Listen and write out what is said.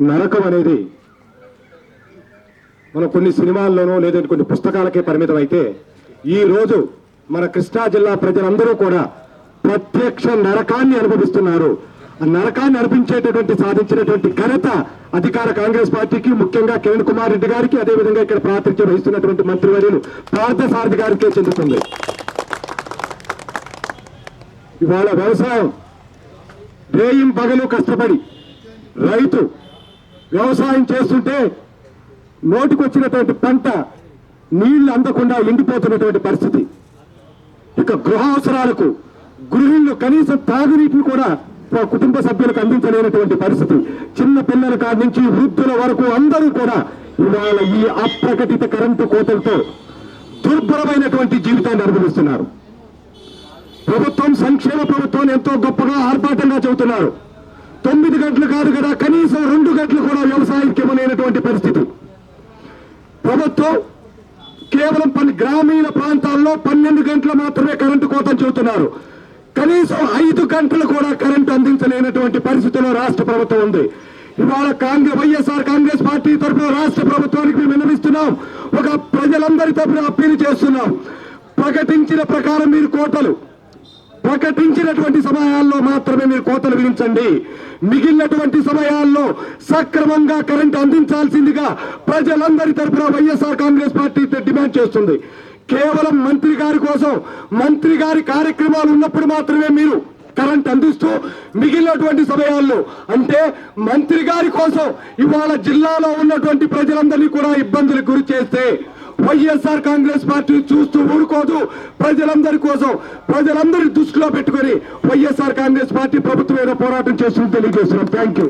నరకం అనేది మనం కొన్ని సినిమాల్లోనో లేదంటే కొన్ని పుస్తకాలకే పరిమితం అయితే ఈ రోజు మన కృష్ణా జిల్లా ప్రజలందరూ కూడా ప్రత్యక్ష నరకాన్ని అనుభవిస్తున్నారు. ఆ నరకాన్ని అనిపించేటటువంటి సాధించినటువంటి ఘనత అధికార కాంగ్రెస్ పార్టీకి, ముఖ్యంగా కిరణ్ కుమార్ రెడ్డి గారికి, అదేవిధంగా ఇక్కడ ప్రాతినిధ్యం వహిస్తున్నటువంటి మంత్రివర్యులు పార్థసారథి గారికే చెందుతుంది. ఇవాళ వ్యవసాయం రేయిం పగలు కష్టపడి రైతు వ్యవసాయం చేస్తుంటే నోటికొచ్చినటువంటి పంట నీళ్లు అందకుండా ఎండిపోతున్నటువంటి పరిస్థితి. ఇక గృహ అవసరాలకు గృహిణులు కనీసం తాగునీటిని కూడా కుటుంబ సభ్యులకు అందించలేనటువంటి పరిస్థితి. చిన్న పిల్లల కాడి నుంచి వృద్ధుల వరకు అందరూ కూడా ఇవాళ ఈ అప్రకటిత కరెంటు కోతలతో దుర్భరమైనటువంటి జీవితాన్ని అనుభవిస్తున్నారు. ప్రభుత్వం సంక్షేమ ప్రభుత్వం ఎంతో గొప్పగా ఆర్భాటంగా చెబుతున్నారు. 9 గంటలు కాదు కదా, కనీసం 2 గంటలు కూడా వ్యవసాయానికి ఇవ్వలేనటువంటి పరిస్థితి. ప్రభుత్వం కేవలం గ్రామీణ ప్రాంతాల్లో 12 గంటలు మాత్రమే కరెంటు కోతలు చెబుతున్నారు. కనీసం 5 గంటలు కూడా కరెంటు అందించలేనటువంటి పరిస్థితిలో రాష్ట్ర ప్రభుత్వం ఉంది. ఇవాళ వైఎస్ఆర్ కాంగ్రెస్ పార్టీ తరఫున రాష్ట్ర ప్రభుత్వానికి మేము విన్నవిస్తున్నాం. ఒక ప్రజలందరి తరఫున అప్పీల్ చేస్తున్నాం. ప్రకటించిన ప్రకారం మీరు కోతలు ప్రకటించినటువంటి సమయాల్లో మాత్రమే మీరు కోతలు విధించండి. మిగిలినటువంటి సమయాల్లో సక్రమంగా కరెంటు అందించాల్సిందిగా ప్రజలందరి తరఫున వైఎస్ఆర్ కాంగ్రెస్ పార్టీ డిమాండ్ చేస్తుంది. కేవలం మంత్రి గారి కోసం, మంత్రి గారి కార్యక్రమాలు ఉన్నప్పుడు మాత్రమే మీరు కరెంట్ అందిస్తూ మిగిలినటువంటి సమయాల్లో అంటే మంత్రి గారి కోసం ఇవాళ జిల్లాలో ఉన్నటువంటి ప్రజలందరినీ కూడా ఇబ్బందులకు గురి చేస్తే వైఎస్ఆర్ కాంగ్రెస్ పార్టీ చూస్తూ ఊరుకోదు. ప్రజలందరి కోసం, ప్రజలందరి దృష్టిలో పెట్టుకొని వైఎస్ఆర్ కాంగ్రెస్ పార్టీ ప్రభుత్వం పోరాటం చేస్తుందని తెలియజేస్తున్నాం. Thank you.